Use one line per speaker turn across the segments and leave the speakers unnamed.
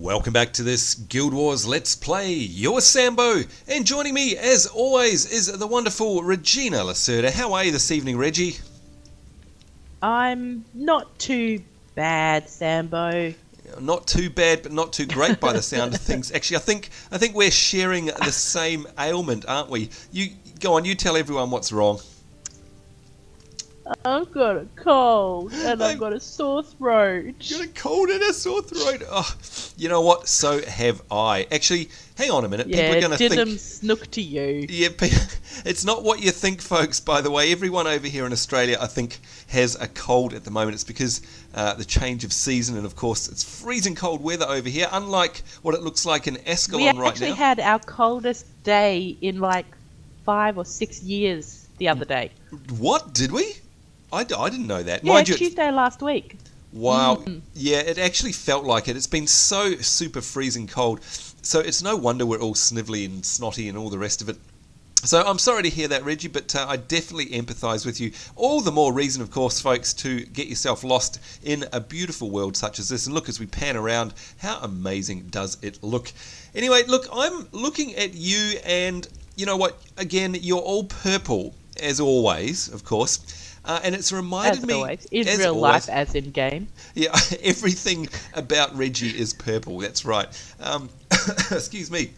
Welcome back to this Guild Wars Let's Play. You're Sambo, and joining me, as always, is the wonderful Regina Lacerda. How are you this evening, Reggie?
I'm not too bad, Sambo.
Not too bad, but not too great by the sound of things. Actually, I think we're sharing the same ailment, aren't we? You go on, you tell everyone what's wrong.
I've got a cold and I've got a sore throat.
You got a cold and a sore throat. Oh, you know what? So have I. Actually, hang on a minute.
Yeah,
people are going to think.
Snook to you.
Yeah, it's not what you think, folks. By the way, everyone over here in Australia, I think, has a cold at the moment. It's because the change of season, and of course, it's freezing cold weather over here. Unlike what it looks like in Ascalon right now.
We actually had our coldest day in like 5 or 6 years the other day.
What? Did we? I didn't know that.
Yeah, Tuesday last week.
Wow. Yeah, it actually felt like it. It's been so super freezing cold. So it's no wonder we're all snivelly and snotty and all the rest of it. So I'm sorry to hear that, Reggie, but I definitely empathise with you. All the more reason, of course, folks, to get yourself lost in a beautiful world such as this. And look, as we pan around, how amazing does it look? Anyway, look, I'm looking at you and you know what? Again, you're all purple, as always, of course. And it's reminded me...
Always. In real life, as in game.
Yeah, everything about Reggie is purple, that's right. Excuse me.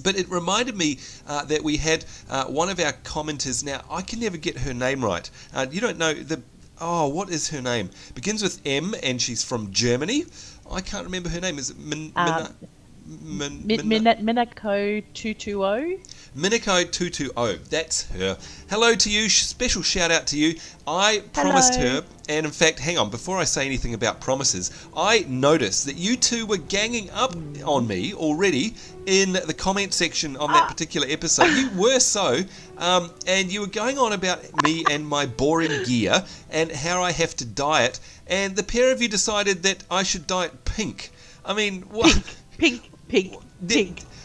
But it reminded me that we had one of our commenters. Now, I can never get her name right. You don't know the... Oh, what is her name? Begins with M, and she's from Germany. I can't remember her name. Is it
Minako 220?
Minako 220, that's her. Hello to you, special shout out to you. I promised her, and in fact, hang on, before I say anything about promises, I noticed that you two were ganging up on me already in the comment section on that particular episode. You were so, and you were going on about me and my boring gear and how I have to dye it, and the pair of you decided that I should dye it pink. I mean, what?
Pink.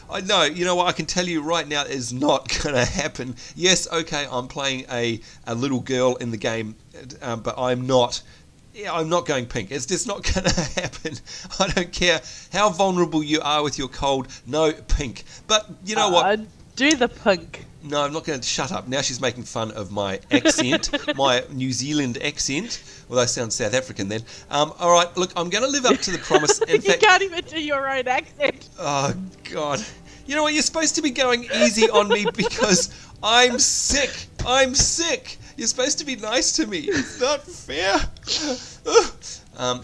I know, you know what, I can tell you right now it is not going to happen. Yes, okay, I'm playing a little girl in the game, but I'm not going pink. It's just not going to happen. I don't care how vulnerable you are with your cold, no pink. But you know what?
Do the pink.
No, I'm not going to shut up. Now she's making fun of my accent, my New Zealand accent. Although I sound South African then. All right, look, I'm going to live up to the promise. In fact,
you can't even do your own accent.
Oh, God. You know what? You're supposed to be going easy on me because I'm sick. I'm sick. You're supposed to be nice to me. It's not fair.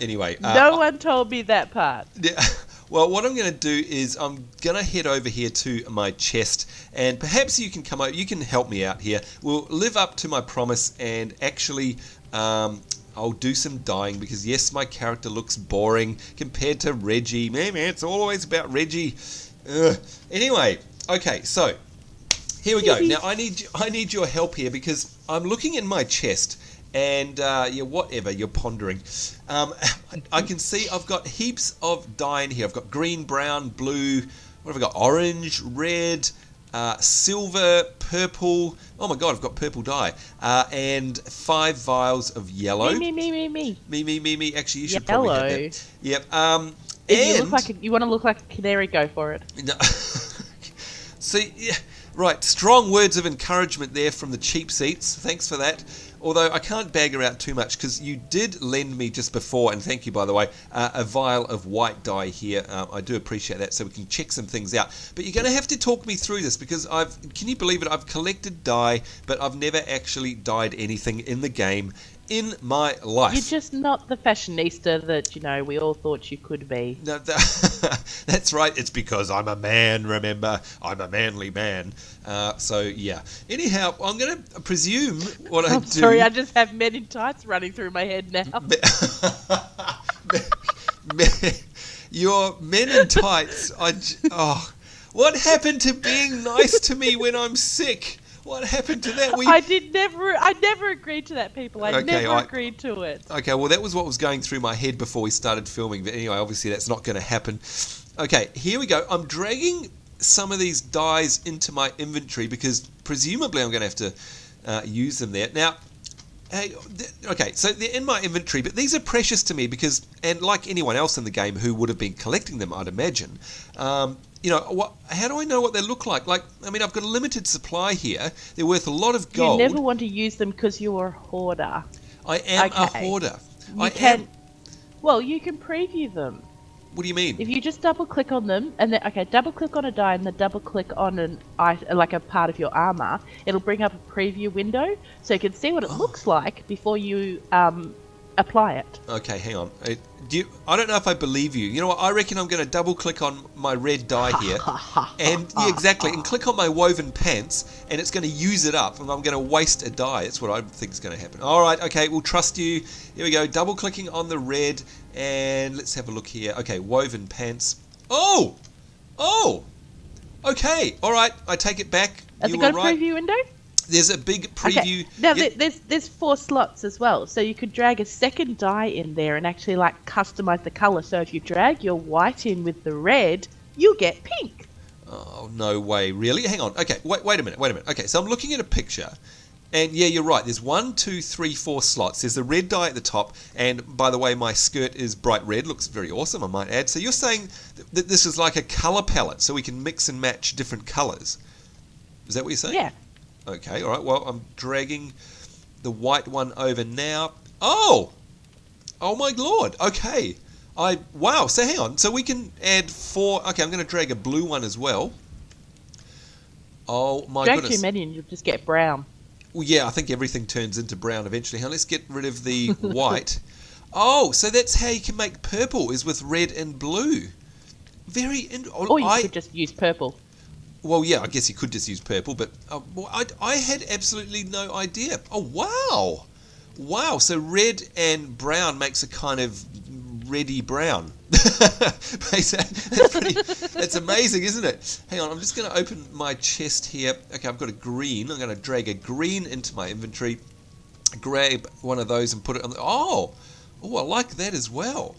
Anyway.
No one told me that part.
Yeah. Well, what I'm going to do is I'm going to head over here to my chest, and perhaps you can come over. You can help me out here. We'll live up to my promise, and actually, I'll do some dyeing because yes, my character looks boring compared to Reggie. Man, it's always about Reggie. Anyway, okay, so here we go. Now I need your help here because I'm looking in my chest. And yeah, whatever you're pondering, I can see I've got heaps of dye in here. I've got green, brown, blue. What have I got? Orange, red, silver, purple. Oh my god, I've got purple dye. And 5 vials of yellow. Me. Actually, you should probably have that. Yep.
If you want to look like a canary, go for it.
No. See, yeah, right. Strong words of encouragement there from the cheap seats. Thanks for that. Although I can't bag her out too much because you did lend me just before, and thank you by the way, a vial of white dye here. I do appreciate that, so we can check some things out. But you're going to have to talk me through this because can you believe it? I've collected dye, but I've never actually dyed anything in the game in my life.
You're just not the fashionista that, we all thought you could be.
No, that's right. It's because I'm a man, remember? I'm a manly man. So, yeah. Anyhow, I'm going to presume what I do...
Sorry, I just have men in tights running through my head now.
Your men in tights... what happened to being nice to me when I'm sick? What happened to that?
I never agreed to that, people. I never agreed to it.
Okay, well, that was what was going through my head before we started filming. But anyway, obviously that's not going to happen. Okay, here we go. I'm dragging some of these dyes into my inventory because presumably I'm going to have to use them there. Now, Hey, okay, so they're in my inventory, but these are precious to me because, and like anyone else in the game who would have been collecting them, I'd imagine. How do I know what they look like? Like, I mean, I've got a limited supply here. They're worth a lot of gold.
You never want to use them because you're a hoarder.
I am a hoarder.
Well, you can preview them.
What do you mean?
If you just double click on them, and then double click on a die, and then double click on like a part of your armor, it'll bring up a preview window, so you can see what it looks like before you apply it.
Okay, hang on. I don't know if I believe you. You know what? I reckon I'm going to double click on my red die here, and exactly, and click on my woven pants, and it's going to use it up, and I'm going to waste a die. That's what I think is going to happen. All right, okay, we'll trust you. Here we go. Double clicking on the red, and let's have a look here. Okay, woven pants. Oh, okay. All right, I take it back.
Has it got a preview window?
There's a big preview.
Okay. Now there's 4 slots as well, so you could drag a second die in there and actually like customize the color. So if you drag your white in with the red, you get pink.
Oh no way! Really? Hang on. Okay, wait a minute. Okay, so I'm looking at a picture, and yeah, you're right. There's 1, 2, 3, 4 slots. There's the red die at the top, and by the way, my skirt is bright red. Looks very awesome, I might add. So you're saying that this is like a color palette, so we can mix and match different colors. Is that what you're saying?
Yeah.
Okay, all right. Well, I'm dragging the white one over now. Oh my lord. Okay. Wow. So hang on. So we can add 4. Okay, I'm going to drag a blue one as well. Oh my goodness.
Drag too many and you'll just get brown.
Well, yeah, I think everything turns into brown eventually. Now let's get rid of the white. Oh, so that's how you can make purple, is with red and blue.
Or you could just use purple.
Well, yeah, I guess you could just use purple, but I had absolutely no idea. Oh, wow. Wow, so red and brown makes a kind of reddy brown. That's amazing, isn't it? Hang on, I'm just going to open my chest here. Okay, I've got a green. I'm going to drag a green into my inventory, grab one of those and put it on the... Oh, I like that as well.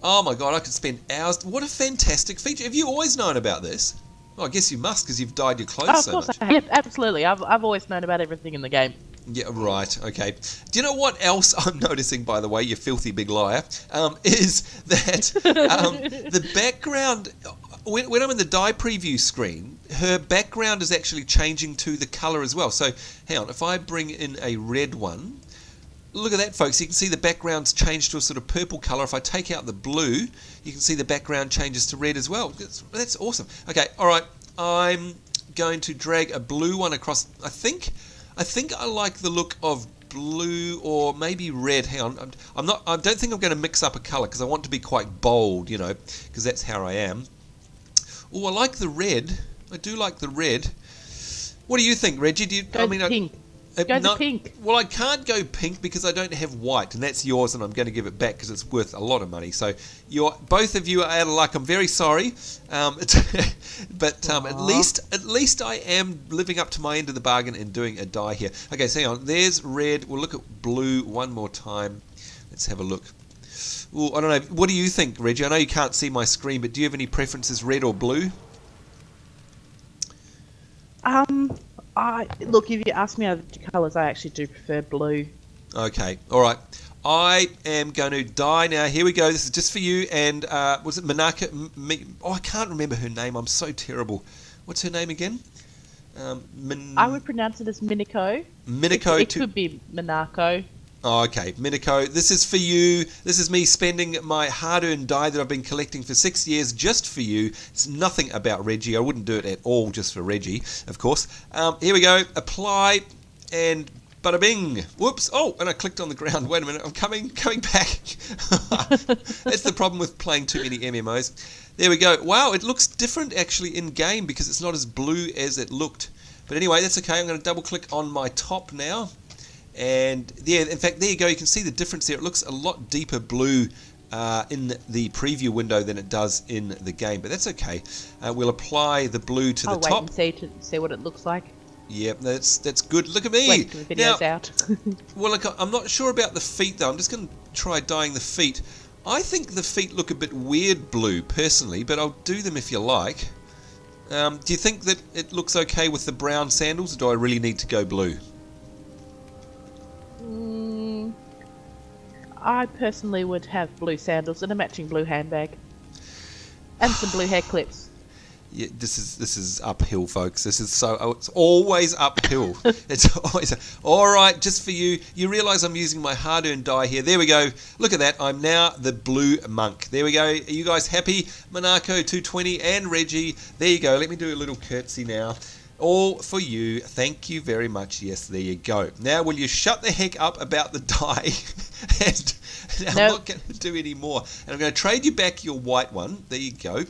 Oh, my God, I could spend hours. What a fantastic feature. Have you always known about this? Well, I guess you must, because you've dyed your clothes so much.
Of course I have. Yep, absolutely. I've always known about everything in the game.
Yeah, right. Okay. Do you know what else I'm noticing, by the way, you filthy big liar, is that the background, when I'm in the dye preview screen, her background is actually changing to the colour as well. So, hang on, if I bring in a red one, look at that, folks. You can see the background's changed to a sort of purple colour. If I take out the blue, you can see the background changes to red as well. That's awesome. Okay, all right. I'm going to drag a blue one across. I think I like the look of blue or maybe red. Hang on. I don't think I'm going to mix up a colour because I want to be quite bold, you know, because that's how I am. Oh, I like the red. I do like the red. What do you think, Reggie?
Pink. Go the pink.
Well, I can't go pink because I don't have white, and that's yours, and I'm going to give it back because it's worth a lot of money. So, both of you are out of luck. I'm very sorry, but at least I am living up to my end of the bargain and doing a die here. Okay, so hang on. There's red. We'll look at blue one more time. Let's have a look. Ooh, I don't know. What do you think, Reggie? I know you can't see my screen, but do you have any preferences, red or blue?
Look, if you ask me other colours, I actually do prefer blue.
Okay, all right. I am going to die now. Here we go. This is just for you. And was it Manaka? I can't remember her name. I'm so terrible. What's her name again?
I would pronounce it as Minako.
Minako.
It could be Minako.
Oh, okay, Minako, this is for you. This is me spending my hard-earned die that I've been collecting for 6 years just for you. It's nothing about Reggie. I wouldn't do it at all just for Reggie, of course. Here we go. Apply, and bada bing. Whoops. Oh, and I clicked on the ground. Wait a minute. I'm coming back. That's the problem with playing too many MMOs. There we go. Wow, it looks different actually in-game because it's not as blue as it looked. But anyway, that's okay. I'm going to double-click on my top now. And yeah, in fact, there you go. You can see the difference there. It looks a lot deeper blue in the preview window than it does in the game, but that's okay. We'll apply the blue to the top.
I'll wait and see what it looks like.
Yep, that's good. Look at me.
Wait till the video's out.
Well, look, I'm not sure about the feet though. I'm just going to try dyeing the feet. I think the feet look a bit weird blue personally, but I'll do them if you like. Do you think that it looks okay with the brown sandals, or do I really need to go blue?
I personally would have blue sandals and a matching blue handbag. And some blue hair clips.
Yeah, this is uphill, folks. It's always uphill. It's always all right. Just for you, you realise I'm using my hard-earned dye here. There we go. Look at that. I'm now the blue monk. There we go. Are you guys happy? Monaco 220 and Reggie. There you go. Let me do a little curtsy now. All for you. Thank you very much. Yes, there you go. Now, will you shut the heck up about the dye? And I'm not going to do any more. And I'm going to trade you back your white one. There you go.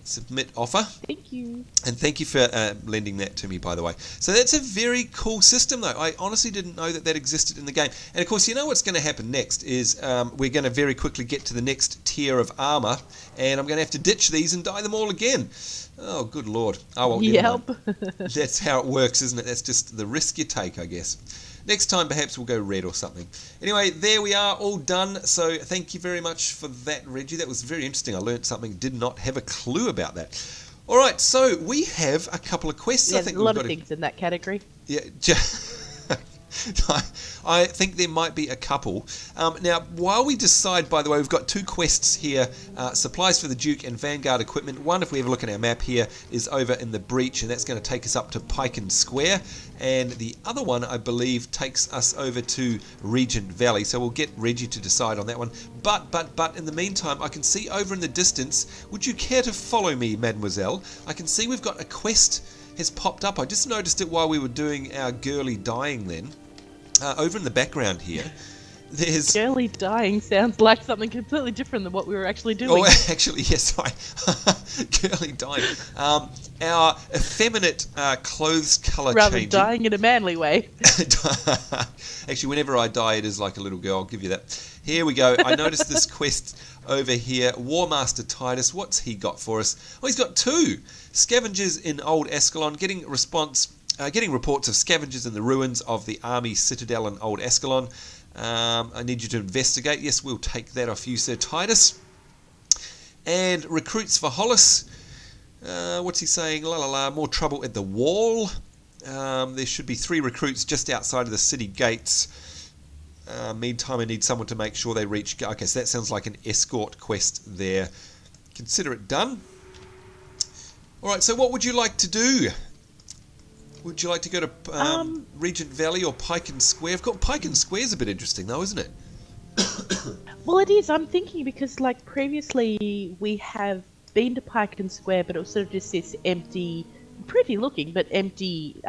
Submit offer.
Thank you.
And thank you for lending that to me, by the way. So that's a very cool system, though. I honestly didn't know that existed in the game. And, of course, you know what's going to happen next is we're going to very quickly get to the next tier of armour, and I'm going to have to ditch these and dye them all again. Oh, good Lord. Oh, well,
yep.
That's how it works, isn't it? That's just the risk you take, I guess. Next time, perhaps we'll go red or something. Anyway, there we are, all done. So thank you very much for that, Reggie. That was very interesting. I learned something. Did not have a clue about that. All right, so we have a couple of quests.
Yeah,
I think
a lot of things in that category.
Yeah, I think there might be a couple. Now, while we decide, by the way, we've got two quests here, supplies for the Duke and Vanguard equipment. One, if we have a look at our map here, is over in the breach, and that's going to take us up to Pike Square. And the other one, I believe, takes us over to Regent Valley. So we'll get Reggie to decide on that one. But in the meantime, I can see over in the distance, would you care to follow me, mademoiselle? I can see we've got a quest has popped up. I just noticed it while we were doing our girly dying then. Over in the background here, there's...
Girly dying sounds like something completely different than what we were actually doing.
Oh, actually, yes, sorry. Girly dying. Our effeminate clothes colour
Rather
changing.
dying in a manly way.
Actually, whenever I die, it is like a little girl. I'll give you that. Here we go. I noticed this quest over here. War Master Titus. What's he got for us? Oh, he's got two. Scavengers in Old Ascalon. Getting reports of scavengers in the ruins of the army citadel in Old Ascalon. I need you to investigate. Yes, we'll take that off you, Sir Titus. And recruits for Hollis. What's he saying? La la la. More trouble at the wall. There should be 3 recruits just outside of the city gates. Meantime, I need someone to make sure they reach... Okay, so that sounds like an escort quest there. Consider it done. Alright, so what would you like to do? Would you like to go to Regent Valley or Pike Square? I've got Pike Square's a bit interesting though, isn't it?
Well, it is. I'm thinking because, like, previously we have been to Pike Square, but it was sort of just this empty, pretty looking, but empty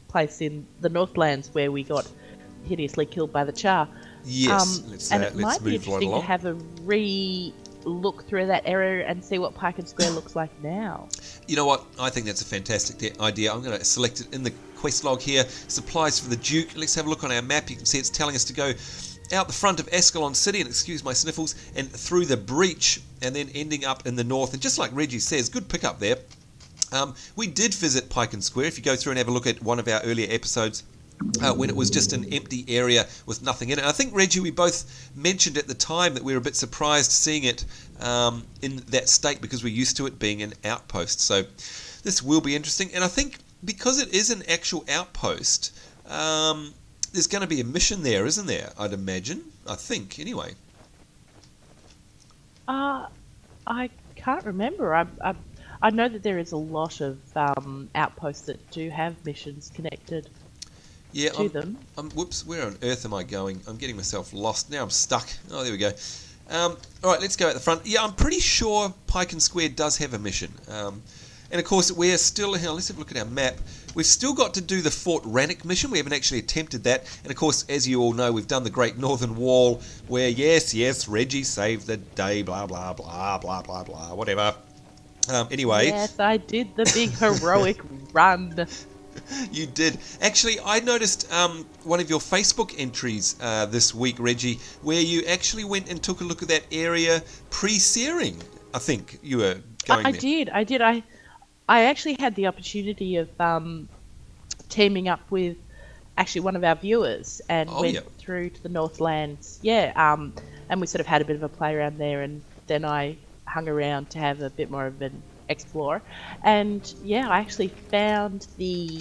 place in the Northlands where we got hideously killed by the Char.
Yes,
let's
move
be interesting
right along.
to have a look through that area and see what Pike Square looks like now.
You know what? I think that's a fantastic idea. I'm going to select it in the quest log here. Supplies for the Duke. Let's have a look on our map. You can see it's telling us to go out the front of Ascalon City, and excuse my sniffles, and through the breach, and then ending up in the north. And just like Reggie says, good pick up there. We did visit Pike Square. If you go through and have a look at one of our earlier episodes, when it was just an empty area with nothing in it. I think, Reggie, we both mentioned at the time that we were a bit surprised seeing it in that state because we're used to it being an outpost. So this will be interesting. And I think because it is an actual outpost, there's going to be a mission there, isn't there? I'd imagine. I think, anyway.
I can't remember. I know that there is a lot of outposts that do have missions connected.
Yeah,
whoops,
where on earth am I going? I'm getting myself lost. Now I'm stuck. Oh, there we go. Alright, let's go at the front. Yeah, I'm pretty sure Pike Square does have a mission. And of course, we're still... Let's have a look at our map. We've still got to do the Fort Rannoch mission. We haven't actually attempted that. And of course, as you all know, we've done the Great Northern Wall, where, yes, Reggie saved the day, blah, blah, blah, blah, blah, blah, whatever. Anyway...
Yes, I did the big heroic run.
You did. Actually, I noticed one of your Facebook entries this week, Reggie, where you actually went and took a look at that area pre-searing. I think you were going there.
I did. I actually had the opportunity of teaming up with actually one of our viewers and went through to the Northlands. Yeah, and we sort of had a bit of a play around there, and then I hung around to have a bit more of an explore, and yeah, I actually found the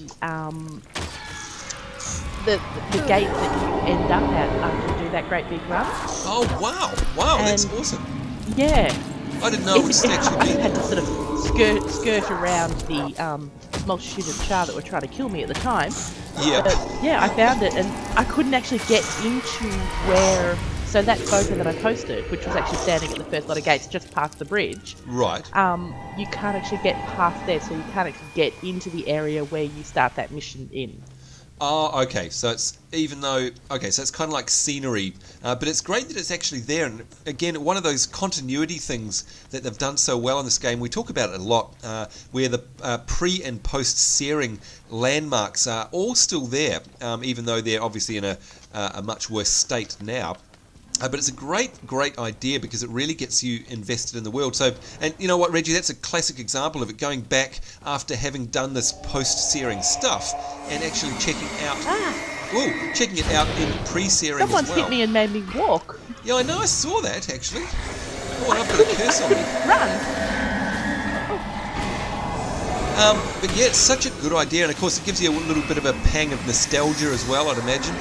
the gate that you end up at after you do that great big run.
Oh, wow, that's
And-
awesome.
Yeah.
I didn't know it would actually
I
be
had to sort of skirt around the multitude of Char that were trying to kill me at the time.
Yeah.
But yeah, I found it, and I couldn't actually get into where. So that photo that I posted, which was actually standing at the first lot of gates just past the bridge.
Right.
You can't actually get past there, so you can't actually get into the area where you start that mission in.
Oh, okay. So it's so it's kind of like scenery, but it's great that it's actually there. And again, one of those continuity things that they've done so well in this game. We talk about it a lot, where the pre and post searing landmarks are all still there, even though they're obviously in a much worse state now. But it's a great idea because it really gets you invested in the world. So, and you know what, Reggie, that's a classic example of it, going back after having done this post-searing stuff and actually checking it out in pre-searing as well.
Someone's hit me and made me walk.
Yeah, I know, I saw that actually. Oh, and I've got a curse on me.
Run.
But yeah, it's such a good idea, and of course it gives you a little bit of a pang of nostalgia as well, I'd imagine.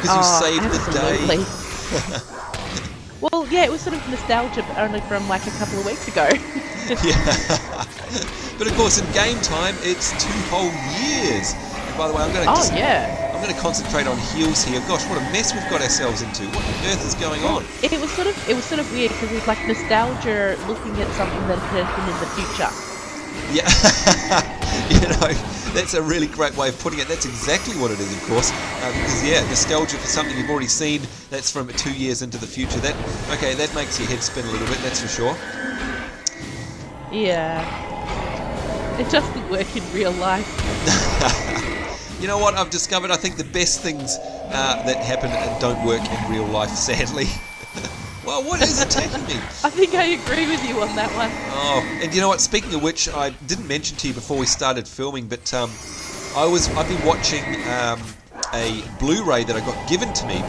Because you saved the day.
Well, yeah, it was sort of nostalgia, but only from like a couple of weeks ago.
Yeah. But of course, in game time, it's 2 whole years. And by the way, I'm going to concentrate on heals here. Gosh, what a mess we've got ourselves into. What on earth is going on?
It was sort of weird because it was like nostalgia looking at something that happened in the future.
Yeah. That's a really great way of putting it. That's exactly what it is, of course. Because, nostalgia for something you've already seen that's from 2 years into the future. That makes your head spin a little bit, that's for sure.
Yeah. It doesn't work in real life.
You know what I've discovered? I think the best things that happen don't work in real life, sadly. Well, what is attacking me?
I think I agree with you on that one.
Oh, and you know what? Speaking of which, I didn't mention to you before we started filming, but I've been watching a Blu-ray that I got given to me.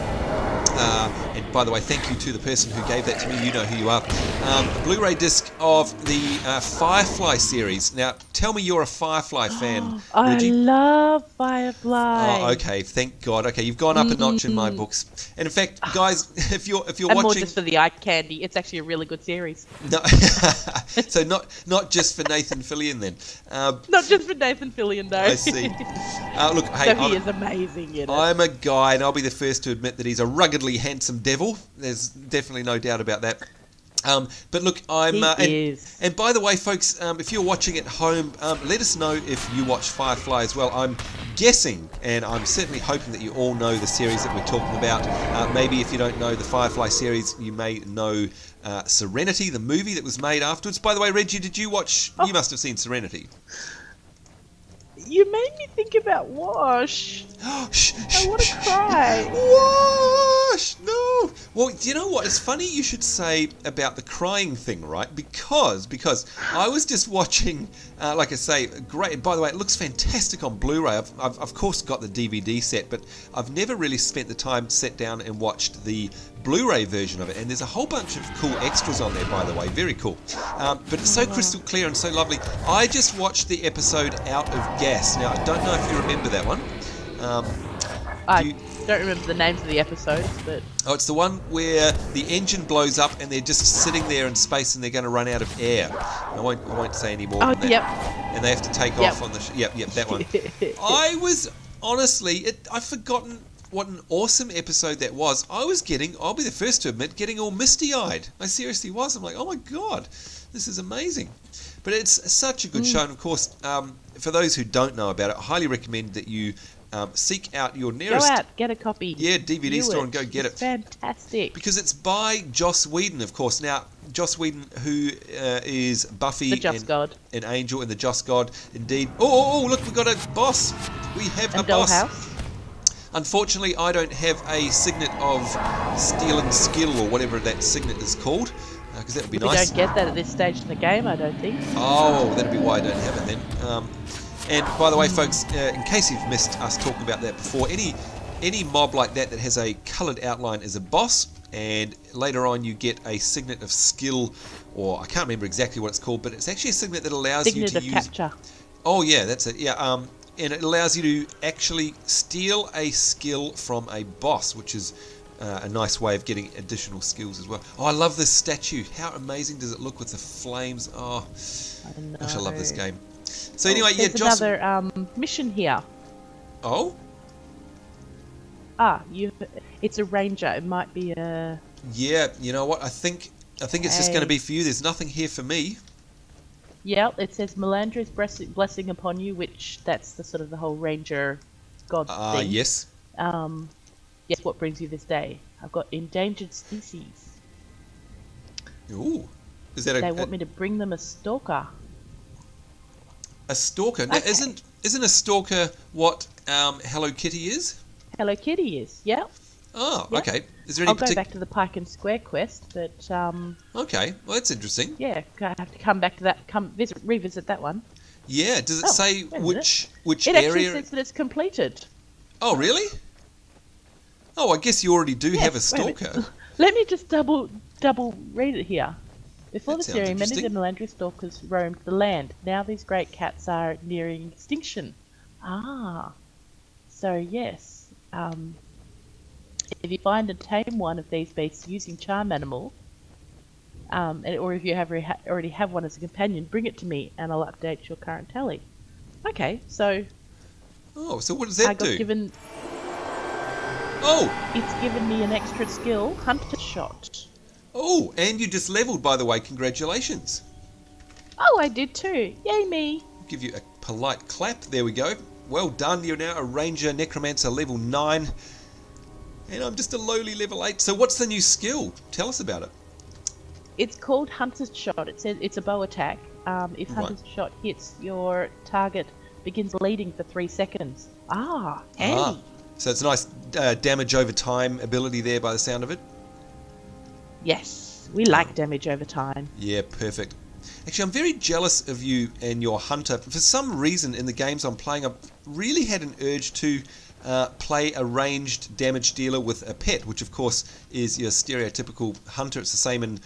And by the way, thank you to the person who gave that to me. You know who you are. A Blu-ray disc of the Firefly series. Now, tell me you're a Firefly fan, Reggie.
I love Firefly.
Oh, okay. Thank God. Okay, you've gone up a notch in my books. And in fact, guys, if you're
and
watching,
more just for the eye candy, it's actually a really good series.
No, so not just for Nathan Fillion then.
Not just for Nathan Fillion, though.
I see. Look, hey,
so he is amazing in it.
I'm a guy, and I'll be the first to admit that he's a ruggedly handsome devil. There's definitely no doubt about that. But look, and by the way, folks, if you're watching at home, let us know if you watch Firefly as well. I'm guessing, and I'm certainly hoping that you all know the series that we're talking about. Maybe if you don't know the Firefly series, you may know Serenity, the movie that was made afterwards. By the way, Reggie, did you watch? You must have seen Serenity.
You made me think about Wash. I want to cry.
Wash! No! Well, do you know what? It's funny you should say about the crying thing, right? Because I was just watching, like I say, great. By the way, it looks fantastic on Blu-ray. I've of course got the DVD set, but I've never really spent the time to sit down and watched the Blu-ray version of it, and there's a whole bunch of cool extras on there, by the way, very cool. But it's so crystal clear and so lovely. I just watched the episode Out of Gas. Now, I don't know if you remember that one.
I don't remember the names of the episodes, but...
Oh, it's the one where the engine blows up and they're just sitting there in space and they're going to run out of air. I won't say any more than that.
Yep.
And they have to take off on the... Yep, that one. I was, honestly, I've forgotten what an awesome episode that was. I'll be the first to admit, getting all misty-eyed. I seriously was. I'm like, oh my God, this is amazing. But it's such a good show, and of course, for those who don't know about it, I highly recommend that you seek out your nearest...
Go out, get a copy.
Yeah, DVD store and go get it.
Fantastic.
Because it's by Joss Whedon, of course. Now, Joss Whedon, who is Buffy and Angel and the Just God, indeed. Oh, look, we've got a boss. We have a boss.
Dollhouse.
Unfortunately, I don't have a signet of Steel and Skill, or whatever that signet is called, because that would be nice.
We don't get that at this stage in the game, I don't think.
Oh, that'd be why I don't have it then. And by the way, folks, in case you've missed us talking about that before, any mob like that has a coloured outline is a boss, and later on you get a signet of skill, or I can't remember exactly what it's called, but it's actually a signet that allows you to use...
Signet of capture.
Oh yeah, that's it. Yeah. and it allows you to actually steal a skill from a boss, which is a nice way of getting additional skills as well. Oh, I love this statue. How amazing does it look with the flames? Oh, gosh, I love this game. So anyway, yeah,
Josh. There's another mission here.
Oh?
It's a ranger. It might be a...
Yeah, you know what? I think it's just going to be for you. There's nothing here for me.
Yeah, it says Melandra's blessing upon you, which that's the sort of the whole ranger god thing.
Yes.
Yes, what brings you this day? I've got endangered species.
Ooh. Is that
They want me to bring them a stalker.
A stalker? Now,
Okay.
isn't a stalker what Hello Kitty is?
Hello Kitty is, yeah.
Oh,
yeah.
okay. Is there any
I'll go back to the Pike and Square quest, but
okay, well that's interesting.
yeah, I have to come back to that. Revisit that one.
Yeah. Does it say which
It
area?
actually says that it's completed.
Oh, really? Oh, I guess you already do have a
Yes, wait
stalker.
minute. Let me just double read it here. Before
That
the
sounds
series, many of
interesting.
the Melandri stalkers roamed the land. Now these great cats are nearing extinction. So yes, if you find and tame one of these beasts using charm animal, or if you already have one as a companion, bring it to me and I'll update your current tally. Okay, so
Oh, so what does that do? Oh!
It's given me an extra skill, Hunter Shot.
Oh, and you just leveled, by the way. Congratulations.
Oh, I did too. Yay me.
Give you a polite clap. There we go. Well done. You're now a Ranger Necromancer level 9. And I'm just a lowly level 8. So what's the new skill? Tell us about it.
It's called Hunter's Shot. It says it's a bow attack. If Hunter's Shot hits your target, begins bleeding for 3 seconds. Handy.
So it's a nice damage over time ability there by the sound of it.
Yes, we like damage over time.
Yeah, perfect. Actually, I'm very jealous of you and your hunter. For some reason, in the games I'm playing, I've really had an urge to play a ranged damage dealer with a pet, which of course is your stereotypical hunter. It's the same in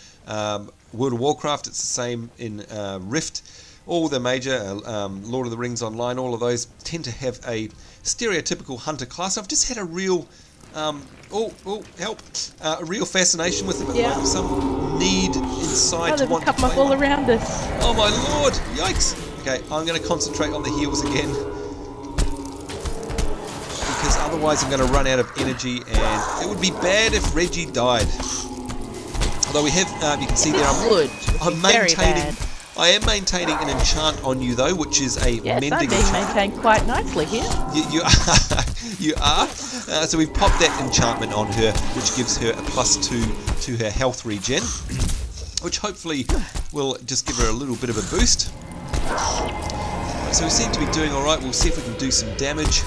World of Warcraft. It's the same in Rift. All the major Lord of the Rings Online, all of those tend to have a stereotypical hunter class. I've just had a real a real fascination with them.
Yeah.
Like some need inside to
They've
want to
come
play
up all
them.
around us.
Oh my lord! Yikes! Okay, I'm going to concentrate on the heals again, because otherwise I'm going to run out of energy, and it would be bad if Reggie died. Although we have, you can see there, I am maintaining an enchant on you though, which is a
Yes,
mending
I'm being
enchant.
maintained quite nicely here.
You are. You are. So we've popped that enchantment on her, which gives her a +2 to her health regen, which hopefully will just give her a little bit of a boost. So we seem to be doing alright. We'll see if we can do some damage.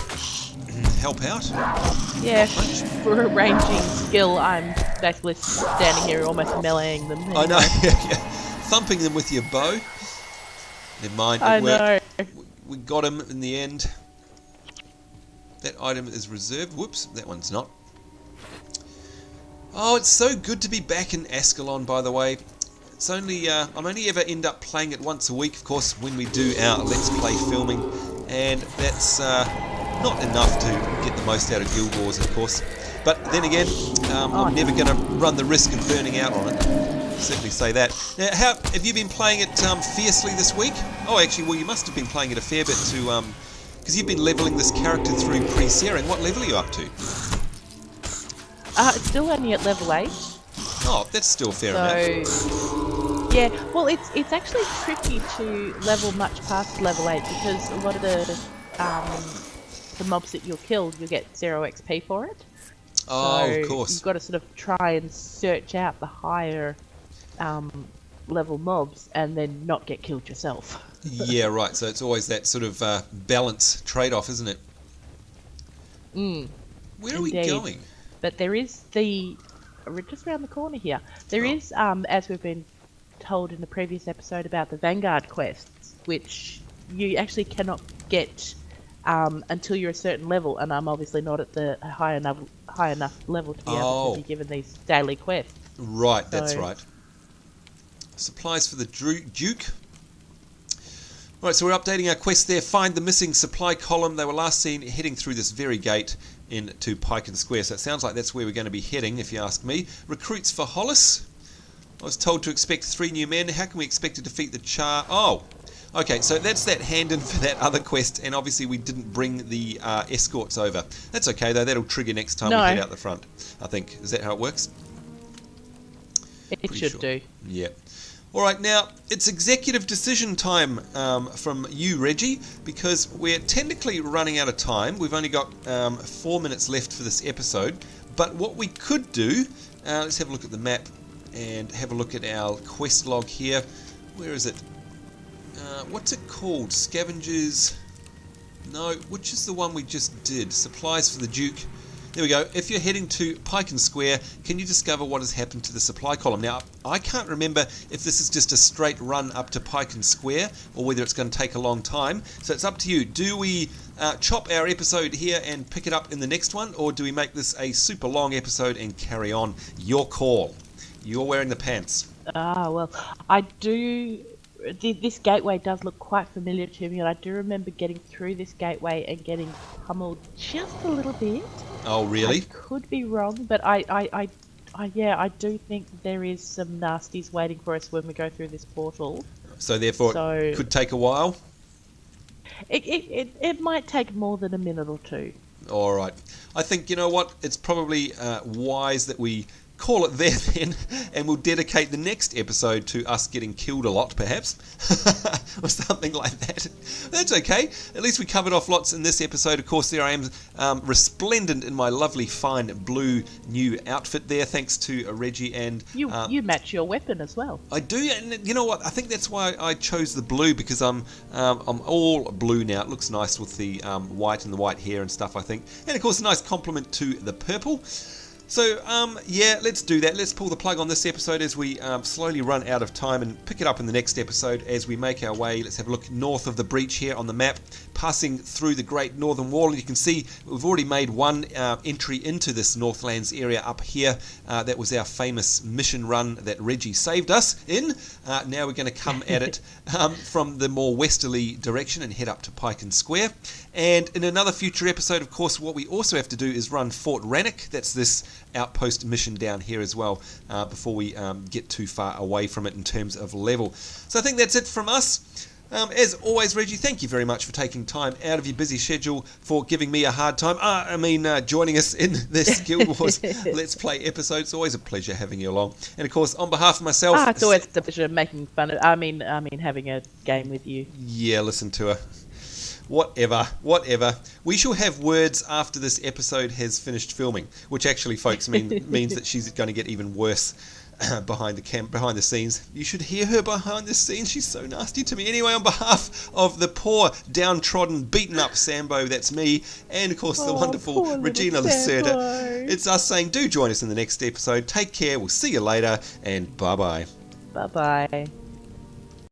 Help out.
Yeah, for a ranging skill, I'm basically standing here almost meleeing them.
I know. Yeah. Thumping them with your bow. Never mind.
I know.
We got him in the end. That item is reserved. Whoops, that one's not. Oh, it's so good to be back in Ascalon, by the way. It's only I'm only ever end up playing it once a week, of course, when we do our Let's Play filming, and that's not enough to get the most out of Guild Wars, of course. But then again, I'm never going to run the risk of burning out on it. Certainly say that. Now, how have you been playing it fiercely this week? Oh, actually, well, you must have been playing it a fair bit to, because you've been leveling this character through pre-searing. What level are you up to?
It's still only at level 8.
Oh, that's still fair enough.
So, yeah, well, it's actually tricky to level much past level 8 because a lot of the mobs that you'll kill, you'll get 0 XP for it.
Oh,
so
of course.
You've got to sort of try and search out the higher level mobs and then not get killed yourself.
Yeah, right. So it's always that sort of balance trade-off, isn't it? Where are we going?
But there is just around the corner here. There is, as we've been told in the previous episode about the Vanguard quests, which you actually cannot get until you're a certain level, and I'm obviously not at the high enough level to be able to be given these daily quests.
Right, that's right. Supplies for the Duke. Right, so we're updating our quest there. Find the missing supply column. They were last seen heading through this very gate into Pike and Square. So it sounds like that's where we're going to be heading, if you ask me. Recruits for Hollis. I was told to expect 3 new men. How can we expect to defeat the Char? Oh, okay, so that's that hand-in for that other quest, and obviously we didn't bring the escorts over. That's okay, though. That'll trigger next time we head out the front, I think. Is that how it works?
It should do.
Yeah. All right, now it's executive decision time from you, Reggie, because we're technically running out of time. We've only got 4 minutes left for this episode. But what we could do, let's have a look at the map and have a look at our quest log here. Where is it? What's it called? Scavengers? No, which is the one we just did? Supplies for the Duke. There we go. If you're heading to Pike and Square, can you discover what has happened to the supply column? Now, I can't remember if this is just a straight run up to Pike and Square or whether it's going to take a long time. So it's up to you. Do we chop our episode here and pick it up in the next one, or do we make this a super long episode and carry on? Your call. You're wearing the pants.
Well, I do... This gateway does look quite familiar to me, and I do remember getting through this gateway and getting pummeled just a little bit.
Oh, really?
I could be wrong, but I do think there is some nasties waiting for us when we go through this portal.
So therefore, it could take a while?
It might take more than a minute or two.
All right. I think, you know what, it's probably wise that we call it there then, and we'll dedicate the next episode to us getting killed a lot, perhaps, or something like that. That's okay. At least we covered off lots in this episode. Of course, there I am, resplendent in my lovely, fine blue new outfit there, thanks to Reggie and...
You match your weapon as well.
I do, and you know what? I think that's why I chose the blue, because I'm all blue now. It looks nice with the white and the white hair and stuff, I think. And of course, a nice compliment to the purple. So, yeah, let's do that. Let's pull the plug on this episode as we slowly run out of time and pick it up in the next episode as we make our way. Let's have a look north of the breach here on the map, passing through the Great Northern Wall. And you can see we've already made one entry into this Northlands area up here. That was our famous mission run that Reggie saved us in. Now we're going to come at it from the more westerly direction and head up to Pike and Square. And in another future episode, of course, what we also have to do is run Fort Rannoch. That's this outpost mission down here as well, before we get too far away from it in terms of level. So I think that's it from us. As always, Reggie, thank you very much for taking time out of your busy schedule for giving me a hard time. Joining us in this Guild Wars Let's Play episode. It's always a pleasure having you along. And of course, on behalf of myself...
it's always a pleasure making fun of... having a game with you.
Yeah, listen to her. Whatever. We shall have words after this episode has finished filming, which actually, folks, means that she's going to get even worse behind the scenes. You should hear her behind the scenes. She's so nasty to me. Anyway, on behalf of the poor, downtrodden, beaten up Sambo, that's me, and of course the wonderful Regina Lacerda, it's us saying do join us in the next episode. Take care. We'll see you later, and bye-bye.
Bye-bye.